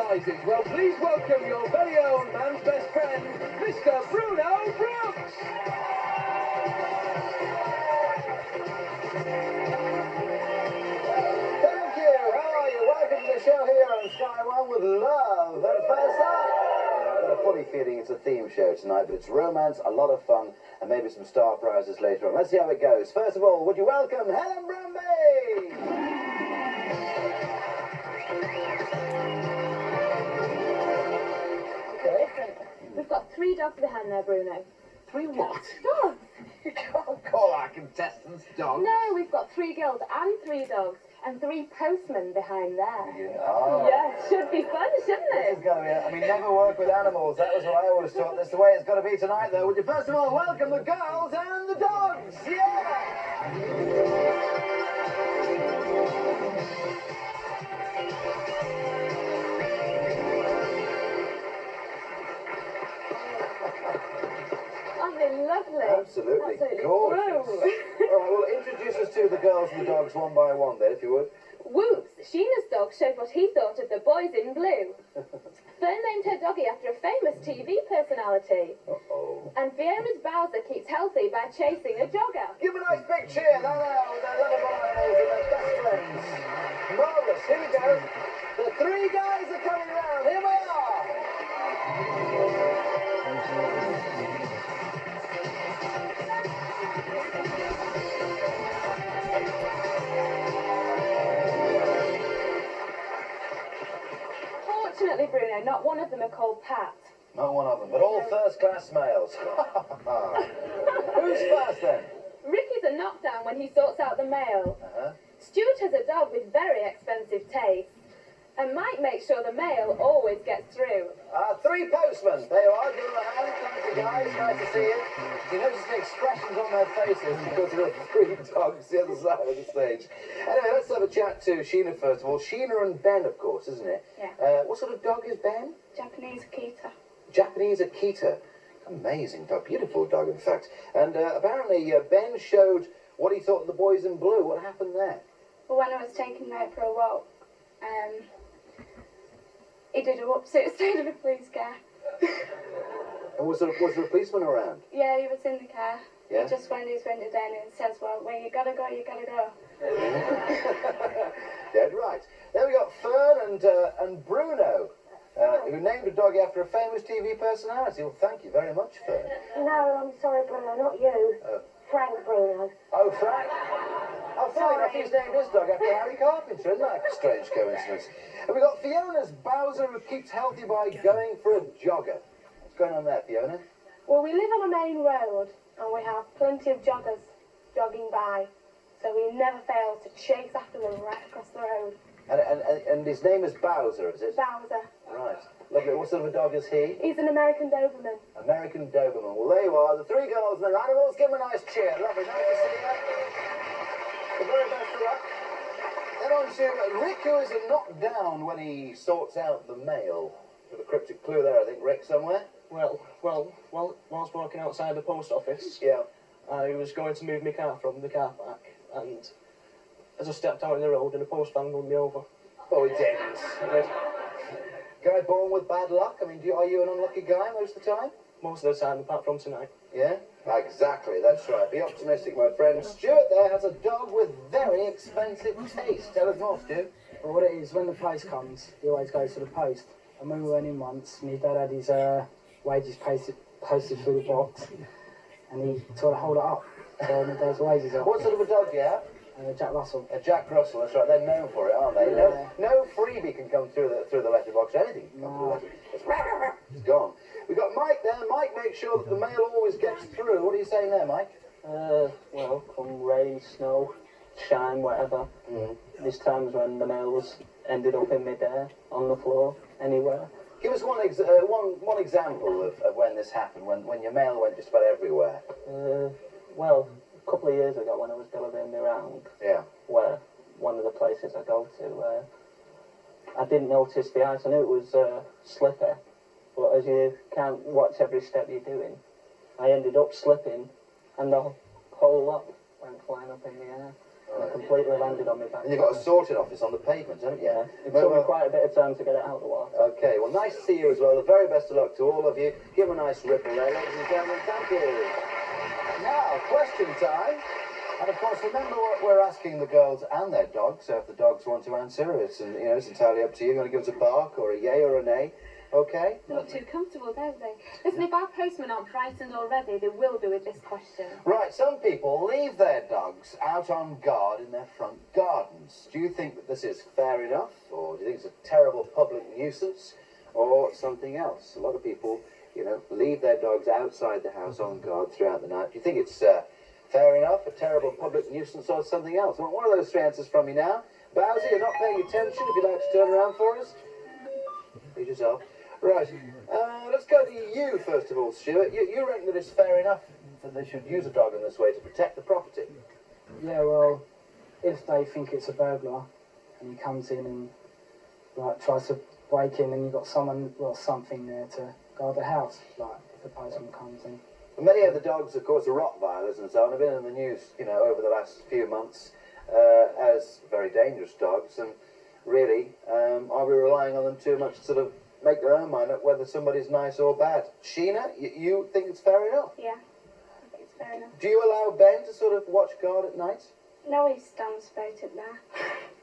excited? Well, please welcome your very own man's best friend, Mr. Bruno Brooks! Thank you! How are you? Welcome to the show here on Sky One with Love at First Sight. I've got a funny feeling it's a theme show tonight, but it's romance, a lot of fun, and maybe some star prizes later on. Let's see how it goes. First of all, would you welcome Helen Brumby? Listen, we've got 3 dogs behind there, Bruno. 3 what? Dogs! You can't call our contestants dogs. No, we've got 3 girls and 3 dogs, and 3 postmen behind there. Yeah. Oh. Yeah, should be fun, shouldn't This it? is going to be, I mean, never work with animals. That was what I always thought. That's the way it's got to be tonight, though. Would you first of all welcome the girls and the dogs? Yeah! Aren't they lovely? Absolutely gorgeous. Woo. All right, well, introduce us to the girls and the dogs one by one, then, if you would. Whoops, Sheena's dog showed what he thought of the boys in blue. Fern named her doggy after a famous TV personality. Uh-oh. And Fiona's Bowser keeps healthy by chasing a jogger. Give a nice big cheer, now, with their lovable animals and their best friends. Marvellous, here we go. The 3 guys are coming round, here we are. Fortunately, Bruno, not one of them are called Pat. Not one of them, but all first-class males. Who's first, then? Ricky's a knockdown when he sorts out the mail. Uh-huh. Stuart has a dog with very expensive taste. And Mike makes sure the mail always gets through. 3 postmen. There you are. Give them a hand. Thank you, guys. Nice to see you. You notice the expressions on their faces because there are 3 dogs the other side of the stage. Anyway, let's have a chat to Sheena first of all. Sheena and Ben, of course, isn't it? Yeah. What sort of dog is Ben? Japanese Akita. Japanese Akita. Amazing dog. Beautiful dog, in fact. And apparently Ben showed what he thought of the boys in blue. What happened there? Well, when I was taking him out for a walk, he did a whoops, it stayed in a police car. And was there a policeman around? Yeah, he was in the car. Yeah? He just wound his window down and says, well, when you gotta go, you gotta go. Dead right. Then we got Fern and Bruno, who named a dog after a famous TV personality. Well, thank you very much, Fern. No, I'm sorry, Bruno, not you. Frank Bruno. Oh, Frank. Oh, funny enough, he's named his dog after Harry Carpenter. Isn't that a strange coincidence? And we got Fiona's Bowser, who keeps healthy by going for a jogger. What's going on there, Fiona? Well, we live on a main road, and we have plenty of joggers jogging by, so we never fail to chase after them right across the road. And his name is Bowser, is it? Bowser. Right. Lovely. What sort of a dog is he? He's an American Doberman. American Doberman. Well, there you are. The 3 girls and their animals. Give them a nice cheer. Lovely. Nice to see you. The very best of luck. Then on to Rick, who is a knockdown when he sorts out the mail. With a cryptic clue there, I think, Rick, somewhere. Well, whilst walking outside the post office, Yeah. I was going to move my car from the car park, and as I stepped out on the road, and a postman run me over. Oh, he didn't. Guy born with bad luck? I mean, are you an unlucky guy most of the time? Most of the time, apart from tonight. Yeah? Exactly, that's right. Be optimistic, my friend. Stuart there has a dog with very expensive taste. Tell us more, Stu. Well, what it is, when the post comes, he always goes to the post. And when we went in once, my dad had his wages posted through the box, and he sort of hold it up. So my dad's wages up. What sort of a dog do you have? Jack Russell. A Jack Russell, that's right. They're known for it, aren't they? Yeah. No freebie can come through the letterbox. Anything can come through the letterbox. It's gone. We've got Mike there. Mike makes sure that the mail always gets through. What are you saying there, Mike? Well, come rain, snow, shine, whatever. There's times when the mail's ended up in mid-air, on the floor, anywhere. Give us one example of when this happened, when your mail went just about everywhere. Well, a couple of years ago when I was delivering me round, Yeah. where one of the places I go to, I didn't notice the ice. I knew it was slippy, but as you can't watch every step you're doing, I ended up slipping, and the whole lot went flying up in the air. and completely landed on my back. And you've got a sorting office on the pavement, haven't you? Yeah. It took me quite a bit of time to get it out of the water. Okay, well, nice to see you as well. The very best of luck to all of you. Give them a nice ripple there, ladies and gentlemen. Thank you. Now, question time. And of course, remember what we're asking the girls and their dogs. So if the dogs want to answer, it's entirely up to you. You want to give us a bark or a yay or a nay? Okay. They look too comfortable, don't they? Listen, if our postmen aren't frightened already, they will be with this question. Right, some people leave their dogs out on guard in their front gardens. Do you think that this is fair enough? Or do you think it's a terrible public nuisance? Or something else? A lot of people, leave their dogs outside the house on guard throughout the night. Do you think it's fair enough, a terrible public nuisance, or something else? I want one of those three answers from you now. Bowser, you're not paying attention. If you'd like to turn around for us. Please yourself. Right, let's go to you first of all, Stuart. You reckon that it's fair enough that they should use a dog in this way to protect the property? Yeah, well, if they think it's a burglar and he comes in and tries to break in and you've got something there to guard the house, if the postman comes in. Many of the dogs, of course, are Rottweilers and so on, have been in the news, over the last few months as very dangerous dogs, and really, are we relying on them too much to sort of make their own mind up whether somebody's nice or bad? Sheena, you think it's fair enough? Yeah, I think it's fair enough. Do you allow Ben to sort of watch guard at night? No, he stands about it there.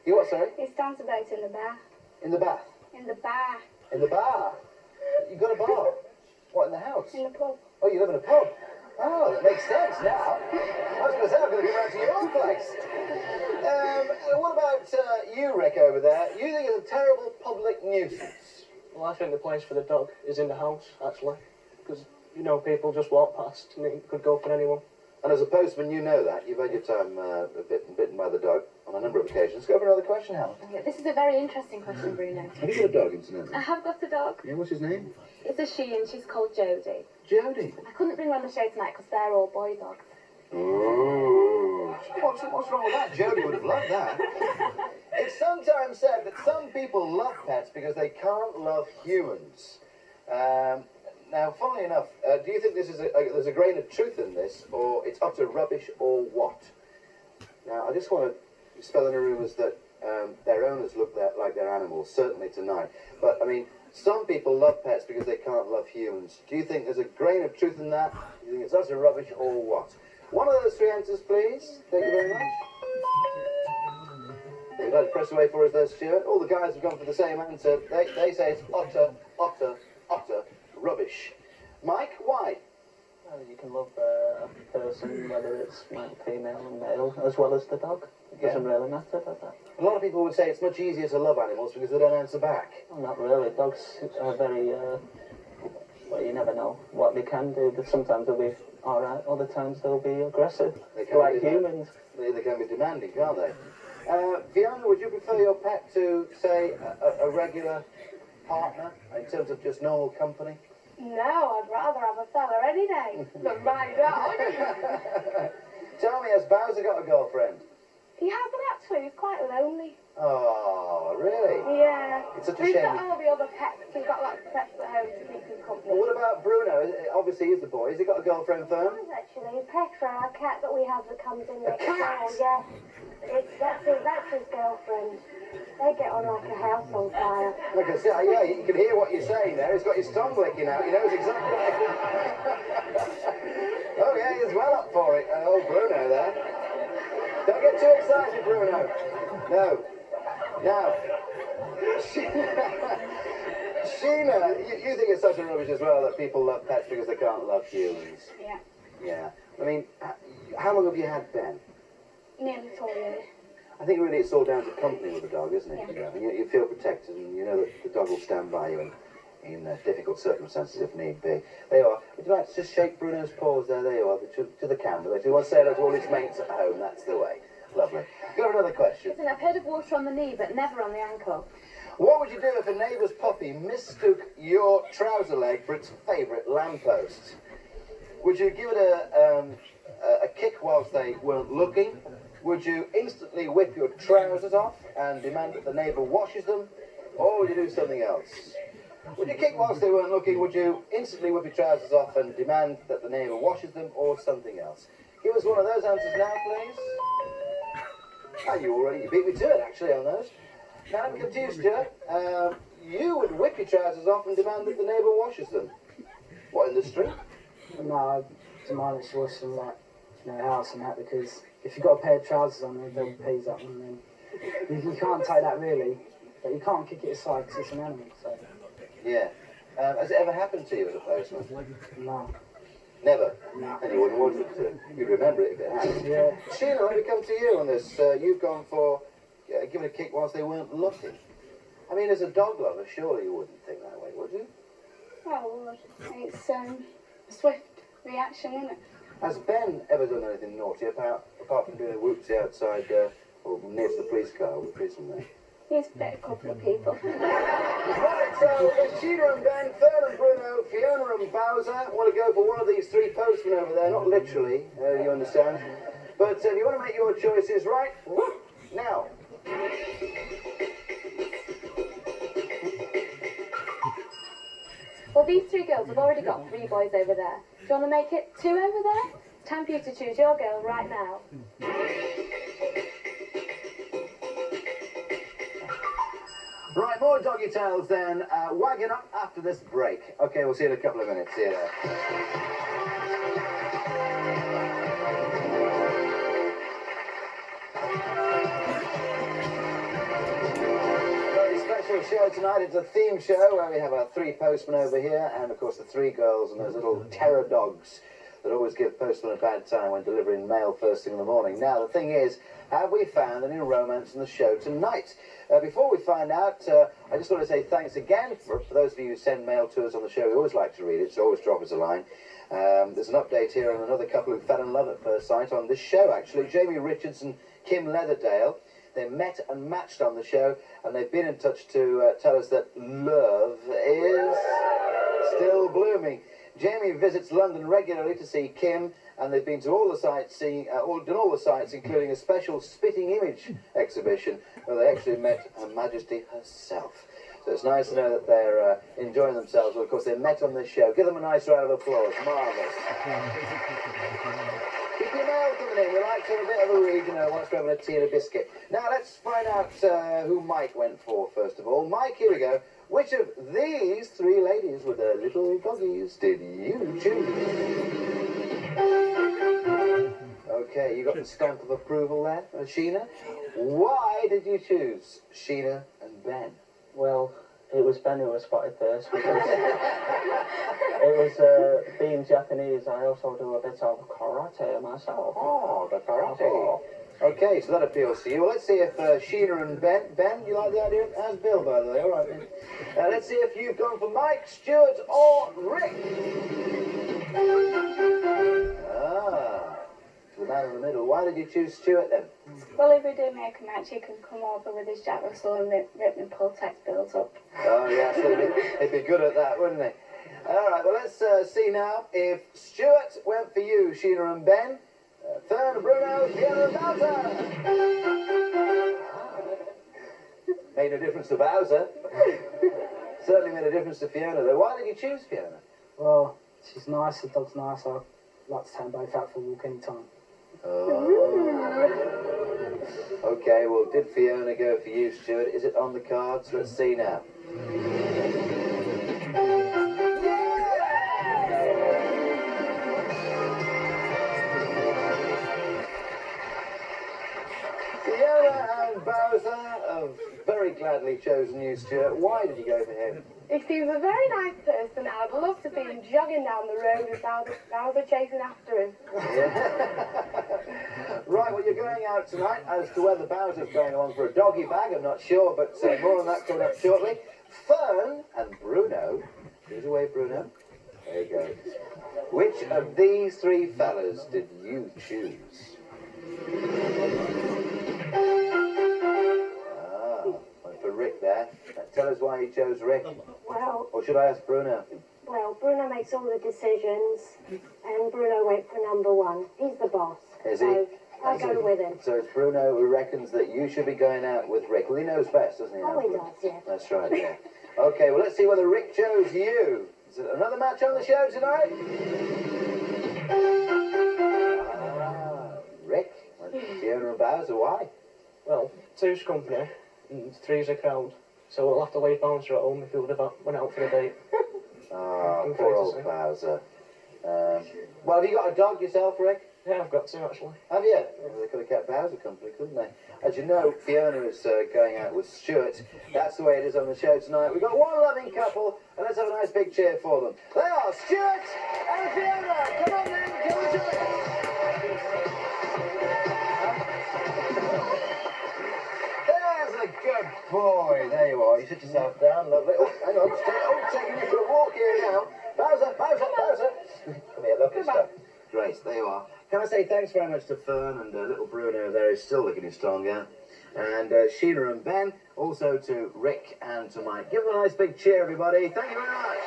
You what, sorry? He stands about in the bar. In the bath? In the bar. In the bar? You've got a bar? What, in the house? In the pub. Oh, you live in a pub? Oh, that makes sense now. I was going to say, I'm going to come round to your place. What about you, Rick, over there? You think it's a terrible public nuisance? Well, I think the place for the dog is in the house, actually. Because, people just walk past and it could go for anyone. And as a postman, you know that. You've had your time bitten by the dog on a number of occasions. Go for another question, Helen. Yeah, this is a very interesting question, Bruno. Have you got a dog, incidentally? I have got a dog. Yeah, what's his name? It's a she and she's called Jodie. Jodie. I couldn't bring her on the show tonight because they're all boy dogs. Oh. What's wrong with that? Jodie would have loved that. It's sometimes said that some people love pets because they can't love humans. Now, funnily enough, do you think there's a grain of truth in this, or it's utter rubbish, or what? Now, I just want to spell any rumours that their owners look like their animals, certainly tonight. But, I mean, some people love pets because they can't love humans. Do you think there's a grain of truth in that? Do you think it's utter rubbish, or what? One of those three answers, please. Thank you very much. You'd like to press away for us there, Stuart? All the guys have gone for the same answer. They say it's utter rubbish. Mike, why? Well, you can love a person, whether it's female and male, as well as the dog. It doesn't really matter, does it? A lot of people would say it's much easier to love animals because they don't answer back. Well, not really. Dogs are very, well, you never know what they can do, but sometimes they'll be alright, other times they'll be aggressive, like humans. They can be demanding, can't they? Fiona, would you prefer your pet to, say, a regular partner in terms of just normal company? No, I'd rather have a fella any day than my dog. Tell me, has Bowser got a girlfriend? He hasn't actually, he's quite lonely. Oh, really? Yeah. It's such a We've shame. got all the other pets, we've got lots of pets at home to keep him company. Well, what about Bruno? Obviously, he's the boy. Has he got a girlfriend firm? Actually, Petra, our cat that we have that comes in next cat? door, yeah. That's his girlfriend. They get on like a house on fire. I can see, yeah, you can hear what you're saying there. He's got his tongue licking out. He knows exactly. Oh, yeah, he's well up for it. Old Bruno there. Don't get too excited, Bruno. No. Now, Sheena, you think it's such a rubbish as well that people love pets because they can't love humans? Yeah. Yeah. I mean, how long have you had Ben? Nearly 4 years. I think really it's all down to company with the dog, isn't it? Yeah. And you feel protected, and you know that the dog will stand by you in difficult circumstances if need be. There you are. Would you like to just shake Bruno's paws there? There you are, to the camera. If you want to say hello to all his mates at home, that's the way. Lovely. Got another question. Listen, I've heard of water on the knee, but never on the ankle. What would you do if a neighbour's puppy mistook your trouser leg for its favourite lamppost? Would you give it a kick whilst they weren't looking? Would you instantly whip your trousers off and demand that the neighbour washes them? Or would you do something else? Would you kick whilst they weren't looking? Would you instantly whip your trousers off and demand that the neighbour washes them? Or something else? Give us one of those answers now, please. Oh, you beat me to it, actually, on those. Now, I'm confused, Stuart. You would whip your trousers off and demand that the neighbour washes them. What, in the street? No, I demand it to wash them like in the house and that, because if you've got a pair of trousers on, they'll peas up, and then you can't take that really, but you can't kick it aside because it's an animal. So Yeah. Has it ever happened to you as a postman? no. Never? No. And you wouldn't want it to. You'd remember it if it had. Yeah. Sheila, let me come to you on this. You've gone for giving a kick whilst they weren't looking. I mean, as a dog lover, surely you wouldn't think that way, would you? Well, I would. It's a swift reaction, isn't it? Has Ben ever done anything naughty apart from doing a whoopsie outside or near to the police car with prison there? He's bit a couple of people. Right, so it's Sheila and Ben, Fern and Bruno, Fiona and Bowser. I want to go for one of these three postmen over there, not literally, you understand. But if you want to make your choices right, now. Well, these three girls have already got three boys over there. Do you want to make it two over there? It's time for you to choose your girl right now. Right, more doggy tales then. Wagging up after this break. Okay, we'll see you in a couple of minutes. See you there. Very special show tonight. It's a theme show where we have our three postmen over here and, of course, the three girls and those little terror dogs that always give postmen a bad time when delivering mail first thing in the morning. Now, the thing is, have we found any romance in the show tonight? Before we find out, I just want to say thanks again for those of you who send mail to us on the show. We always like to read it, so always drop us a line. There's an update here on another couple who fell in love at first sight on this show, actually. Jamie Richards and Kim Leatherdale. They met and matched on the show, and they've been in touch to tell us that love is still blooming. Jamie visits London regularly to see Kim, and they've been to all the sites, done all the sites, including a special spitting image exhibition where they actually met Her Majesty herself. So it's nice to know that they're enjoying themselves. Well, of course, they met on this show. Give them a nice round of applause. Marvellous. Keep your mail coming in. We like to have a bit of a read, you know, once we're having a tea and a biscuit. Now, let's find out who Mike went for, first of all. Mike, here we go. Which of these three ladies with their little doggies did you choose? Okay, you got the stamp of approval there, Sheena. Why did you choose Sheena and Ben? Well, it was Ben who was spotted first because it was being Japanese. I also do a bit of karate myself. Oh, the karate. Okay, so that appeals to you. Well, let's see if Sheena and Ben, you like the idea? How's Bill, by the way? All right, then. Let's see if you've gone for Mike, Stuart, or Rick. Ah, the man in the middle. Why did you choose Stuart, then? Well, if we do make a match, he can come over with his Jack Russell and rip me pull text bills up. Oh, yeah, so he'd be good at that, wouldn't he? All right, well, let's see now if Stuart went for you, Sheena and Ben. Fern, Bruno, Fiona and Bowser. Made a difference to Bowser. Certainly made a difference to Fiona, though. Why did you choose Fiona? Well, she's nice, the dog's nice. I'd like to take them both out for a walk any time. Oh. Okay, well, did Fiona go for you, Stuart? Is it on the cards? Let's see now. Fiona and Bowser have very gladly chosen you, Stuart. Why did you go for him? He seems a very nice person. I'd love to see him jogging down the road with Bowser chasing after him. Yeah. Right, well, you're going out tonight. As to whether Bowser's going along for a doggy bag, I'm not sure, but more on that coming up shortly. Fern and Bruno. Who's away, Bruno? There you go. Which of these three fellas did you choose? Went for Rick there. Tell us why you chose Rick. Well, Or should I ask Bruno? Bruno makes all the decisions, and Bruno went for number one. He's the boss. Is he? So I go with him. So it's Bruno who reckons that you should be going out with Rick. Well, he knows best, doesn't he? Oh, he does, yeah. That's right, yeah. Okay, well, let's see whether Rick chose you. Is it another match on the show tonight? Rick, Fiona and Bowser, why? Well, two's company and three's a crowd. So we'll have to leave Bouncer at home if he would have went out for a date. Ah, poor old Bowser. Well, have you got a dog yourself, Rick? Yeah, I've got two actually. Have you? Well, they could have kept Bowser company, couldn't they? As you know, Fiona is going out with Stuart. That's the way it is on the show tonight. We've got one loving couple, and let's have a nice big cheer for them. They are Stuart and Fiona. Come on then, give it to them. There's a good boy. There you are. You sit yourself down, lovely. Oh, hang on. Taking you for a walk here now. Bowser. Come here, lovely stuff. Great, there you are. Can I say thanks very much to Fern and little Bruno there is still looking strong, yeah? And Sheila and Ben, also to Rick and to Mike. Give them a nice big cheer, everybody. Thank you very much.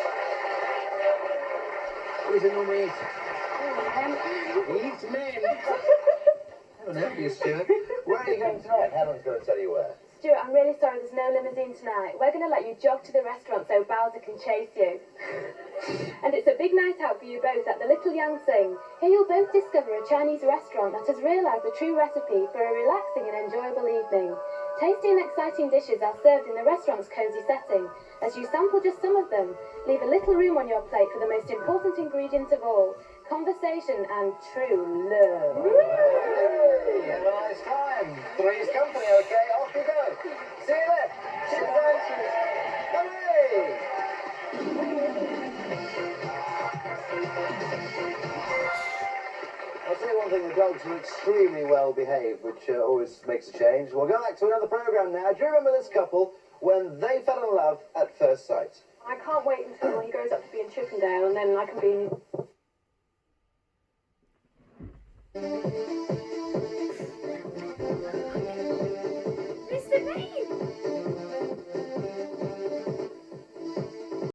What is it normally eat? He eats men. Heaven help you, Stuart. Where are you going tonight? Helen's going to tell you where. Stuart, I'm really sorry there's no limousine tonight. We're going to let you jog to the restaurant so Bowser can chase you. And it's a big night out for you both at the Little Yang Sing. Here you'll both discover a Chinese restaurant that has realised the true recipe for a relaxing and enjoyable evening. Tasty and exciting dishes are served in the restaurant's cosy setting. As you sample just some of them, leave a little room on your plate for the most important ingredient of all, conversation and true love. Hey, have a nice time. Three's company, okay? Off you go. See you there. Cheers, then. Hooray! I'll tell you one thing, the dogs are extremely well behaved, which always makes a change. We'll go back to another programme now. Do you remember this couple when they fell in love at first sight? I can't wait until he goes up to be in Chippendale and then I can be